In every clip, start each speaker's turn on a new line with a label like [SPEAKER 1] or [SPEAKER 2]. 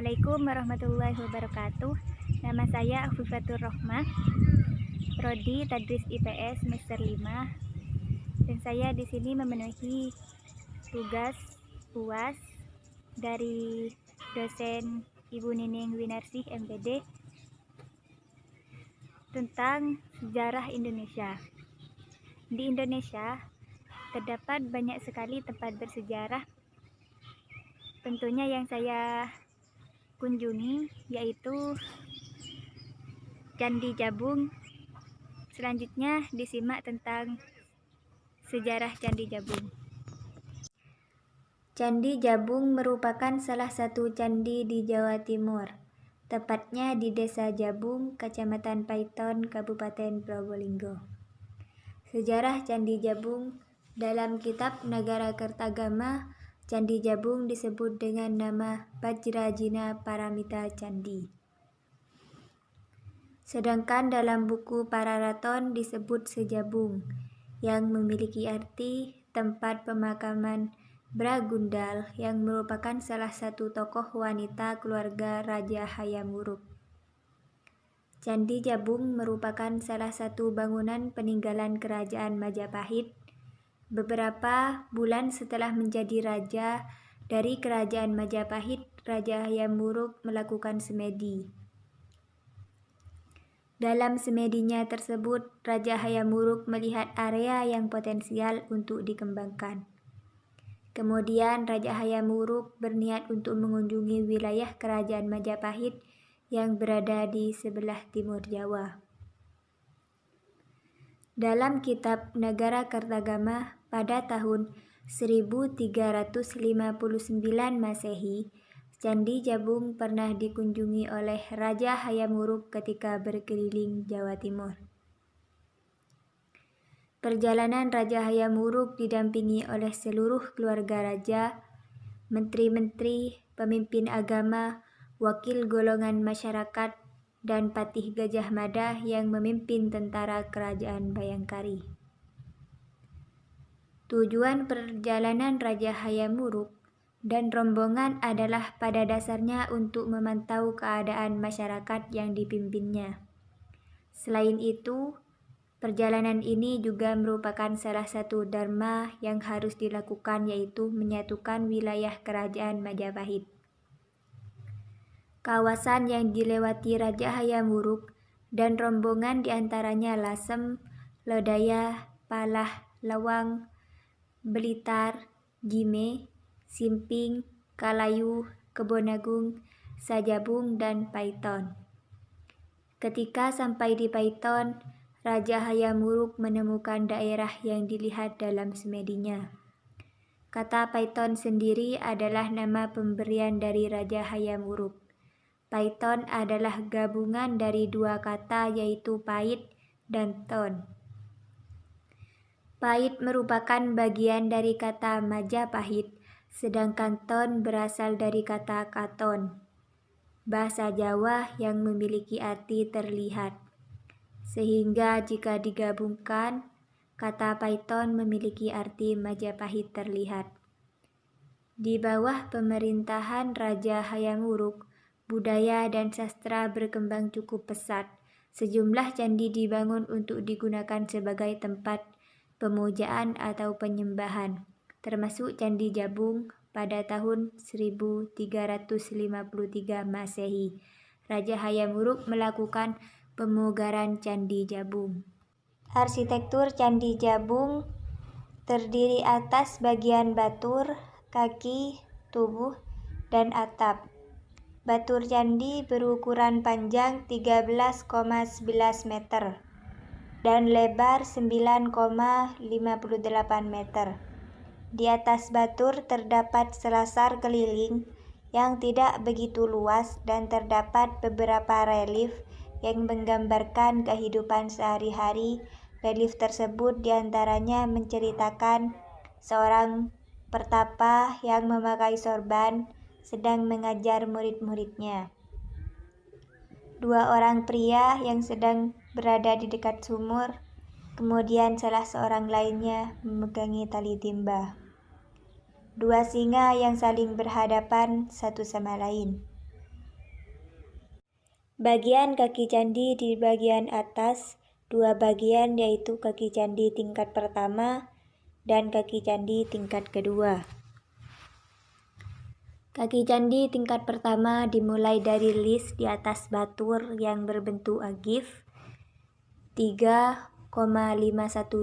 [SPEAKER 1] Assalamualaikum warahmatullahi wabarakatuh. Nama saya Afifatur Rohmah, Prodi Tadris IPS semester 5, dan saya di sini memenuhi tugas UAS dari dosen Ibu Nining Winarsih MPD tentang sejarah Indonesia. Di Indonesia terdapat banyak sekali tempat bersejarah. Tentunya yang saya kunjungi yaitu Candi Jabung. Selanjutnya disimak tentang sejarah Candi Jabung. Candi Jabung merupakan salah satu candi di Jawa Timur, tepatnya di Desa Jabung, Kecamatan Paiton, Kabupaten Probolinggo. Sejarah Candi Jabung: dalam kitab Nagara Kertagama, Candi Jabung disebut dengan nama Bajrajina Paramita Candi. Sedangkan dalam buku Pararaton disebut Sejabung, yang memiliki arti tempat pemakaman Bragundal, yang merupakan salah satu tokoh wanita keluarga Raja Hayam Wuruk. Candi Jabung merupakan salah satu bangunan peninggalan Kerajaan Majapahit. Beberapa bulan setelah menjadi raja dari Kerajaan Majapahit, Raja Hayam Wuruk melakukan semedi. Dalam semedinya tersebut, Raja Hayam Wuruk melihat area yang potensial untuk dikembangkan. Kemudian Raja Hayam Wuruk berniat untuk mengunjungi wilayah Kerajaan Majapahit yang berada di sebelah timur Jawa. Dalam kitab Nagara Kertagama pada tahun 1359 Masehi, Candi Jabung pernah dikunjungi oleh Raja Hayam Wuruk ketika berkeliling Jawa Timur. Perjalanan Raja Hayam Wuruk didampingi oleh seluruh keluarga raja, menteri-menteri, pemimpin agama, wakil golongan masyarakat, dan Patih Gajah Mada yang memimpin tentara kerajaan Bayangkari. Tujuan perjalanan Raja Hayam Wuruk dan rombongan adalah pada dasarnya untuk memantau keadaan masyarakat yang dipimpinnya. Selain itu, perjalanan ini juga merupakan salah satu dharma yang harus dilakukan, yaitu menyatukan wilayah Kerajaan Majapahit. Kawasan yang dilewati Raja Hayam Wuruk dan rombongan diantaranya Lasem, Lodaya, Palah, Lawang, Blitar, Gime, Simping, Kalayu, Kebonagung, Sajabung, dan Paiton. Ketika sampai di Paiton, Raja Hayam Wuruk menemukan daerah yang dilihat dalam semedinya. Kata Paiton sendiri adalah nama pemberian dari Raja Hayam Wuruk. Paiton adalah gabungan dari dua kata, yaitu pait dan ton. Pait merupakan bagian dari kata Majapahit, sedangkan ton berasal dari kata katon, bahasa Jawa yang memiliki arti terlihat. Sehingga jika digabungkan, kata Paiton memiliki arti Majapahit terlihat. Di bawah pemerintahan Raja Hayam Wuruk, budaya dan sastra berkembang cukup pesat. Sejumlah candi dibangun untuk digunakan sebagai tempat pemujaan atau penyembahan, termasuk Candi Jabung. Pada tahun 1353 Masehi, Raja Hayam Wuruk melakukan pemugaran Candi Jabung. Arsitektur Candi Jabung terdiri atas bagian batur, kaki, tubuh, dan atap. Batur candi berukuran panjang 13,11 meter dan lebar 9,58 meter. Di atas batur terdapat selasar keliling yang tidak begitu luas dan terdapat beberapa relief yang menggambarkan kehidupan sehari-hari. Relief tersebut diantaranya menceritakan seorang pertapa yang memakai sorban sedang mengajar murid-muridnya. Dua orang pria yang sedang berada di dekat sumur, kemudian salah seorang lainnya memegangi tali timba. Dua singa yang saling berhadapan satu sama lain. Bagian kaki candi di bagian atas, dua bagian yaitu kaki candi tingkat pertama dan kaki candi tingkat kedua. Kaki candi tingkat pertama dimulai dari list di atas batur yang berbentuk agif 3,51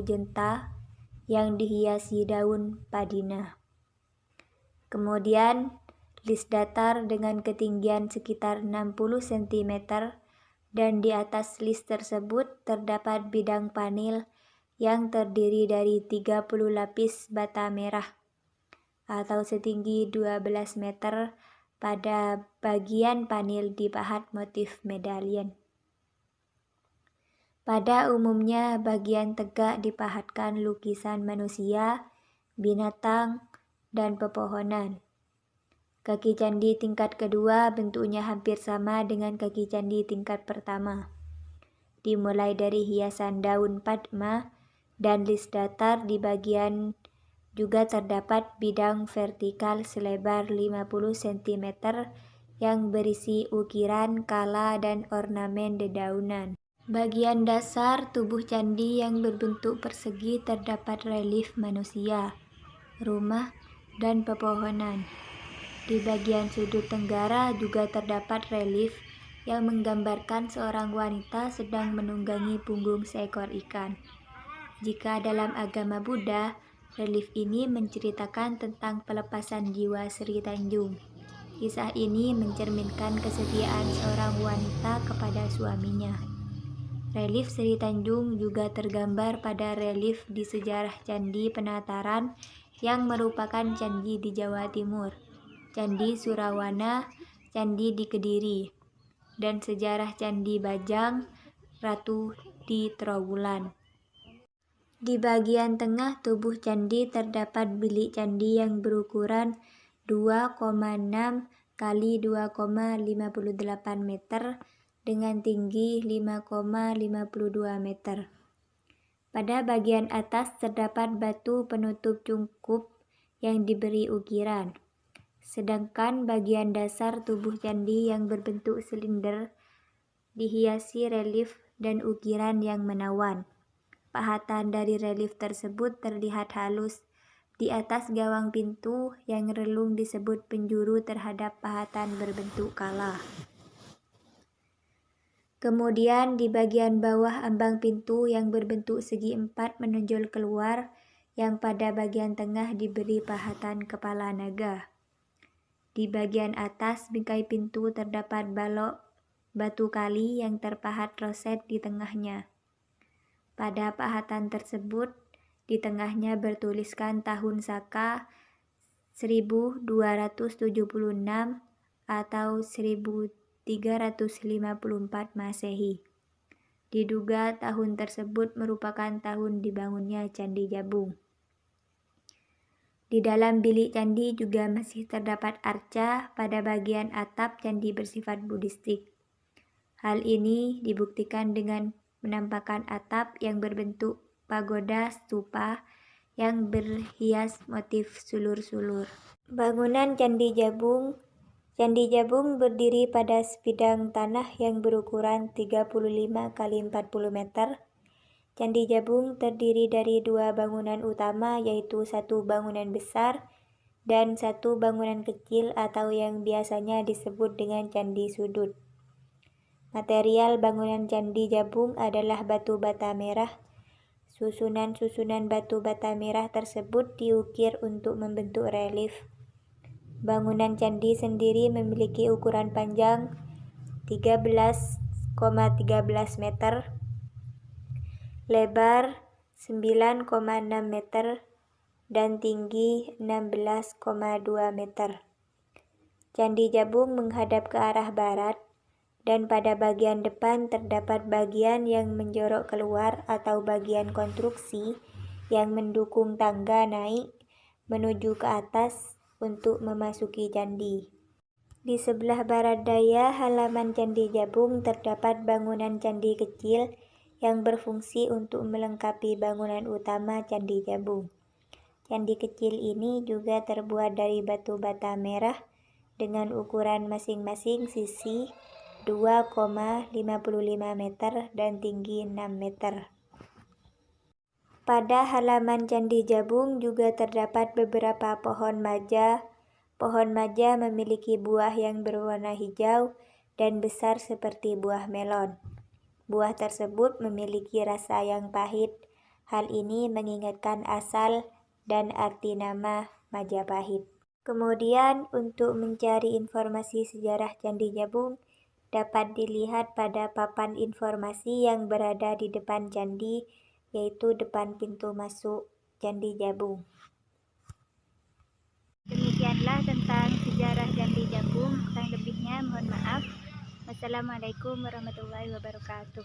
[SPEAKER 1] jenta yang dihiasi daun padina. Kemudian list datar dengan ketinggian sekitar 60 cm dan di atas list tersebut terdapat bidang panel yang terdiri dari 30 lapis bata merah atau setinggi 12 meter pada bagian panel dipahat motif medallion. Pada umumnya bagian tegak dipahatkan lukisan manusia, binatang, dan pepohonan. Kaki candi tingkat kedua bentuknya hampir sama dengan kaki candi tingkat pertama. Dimulai dari hiasan daun padma dan list datar di bagian juga terdapat bidang vertikal selebar 50 cm yang berisi ukiran, kala, dan ornamen dedaunan. Bagian dasar tubuh candi yang berbentuk persegi terdapat relief manusia, rumah, dan pepohonan. Di bagian sudut tenggara juga terdapat relief yang menggambarkan seorang wanita sedang menunggangi punggung seekor ikan. Jika dalam agama Buddha, relief ini menceritakan tentang pelepasan jiwa Sri Tanjung. Kisah ini mencerminkan kesetiaan seorang wanita kepada suaminya. Relief Sri Tanjung juga tergambar pada relief di sejarah Candi Penataran yang merupakan candi di Jawa Timur, Candi Surawana, Candi di Kediri, dan sejarah Candi Bajang Ratu di Trowulan. Di bagian tengah tubuh candi terdapat bilik candi yang berukuran 2,6 kali 2,58 meter dengan tinggi 5,52 meter. Pada bagian atas terdapat batu penutup cungkup yang diberi ukiran. Sedangkan bagian dasar tubuh candi yang berbentuk silinder dihiasi relief dan ukiran yang menawan. Pahatan dari relief tersebut terlihat halus. Di atas gawang pintu yang relung disebut penjuru terhadap pahatan berbentuk kala. Kemudian di bagian bawah ambang pintu yang berbentuk segi empat menonjol keluar, yang pada bagian tengah diberi pahatan kepala naga. Di bagian atas bingkai pintu terdapat balok batu kali yang terpahat roset di tengahnya. Pada pahatan tersebut, di tengahnya bertuliskan tahun Saka 1276 atau 1354 Masehi. Diduga tahun tersebut merupakan tahun dibangunnya Candi Jabung. Di dalam bilik candi juga masih terdapat arca pada bagian atap candi bersifat buddhistik. Hal ini dibuktikan dengan penampakan atap yang berbentuk pagoda stupa yang berhias motif sulur-sulur. Bangunan Candi Jabung. Candi Jabung berdiri pada sebidang tanah yang berukuran 35 kali 40 meter. Candi Jabung terdiri dari dua bangunan utama, yaitu satu bangunan besar dan satu bangunan kecil atau yang biasanya disebut dengan candi sudut. Material bangunan Candi Jabung adalah batu bata merah. Susunan-susunan batu bata merah tersebut diukir untuk membentuk relief. Bangunan candi sendiri memiliki ukuran panjang 13,13 meter, lebar 9,6 meter, dan tinggi 16,2 meter. Candi Jabung menghadap ke arah barat, dan pada bagian depan terdapat bagian yang menjorok keluar atau bagian konstruksi yang mendukung tangga naik menuju ke atas untuk memasuki candi. Di sebelah barat daya halaman Candi Jabung terdapat bangunan candi kecil yang berfungsi untuk melengkapi bangunan utama Candi Jabung. Candi kecil ini juga terbuat dari batu bata merah dengan ukuran masing-masing sisi 2,55 meter dan tinggi 6 meter. Pada halaman Candi Jabung juga terdapat beberapa pohon maja. Pohon maja memiliki buah yang berwarna hijau dan besar seperti buah melon. Buah tersebut memiliki rasa yang pahit. Hal ini mengingatkan asal dan arti nama Majapahit. Kemudian untuk mencari informasi sejarah Candi Jabung dapat dilihat pada papan informasi yang berada di depan candi, yaitu depan pintu masuk Candi Jabung. Demikianlah tentang sejarah Candi Jabung. Kurang lebihnya mohon maaf. Wassalamualaikum warahmatullahi wabarakatuh.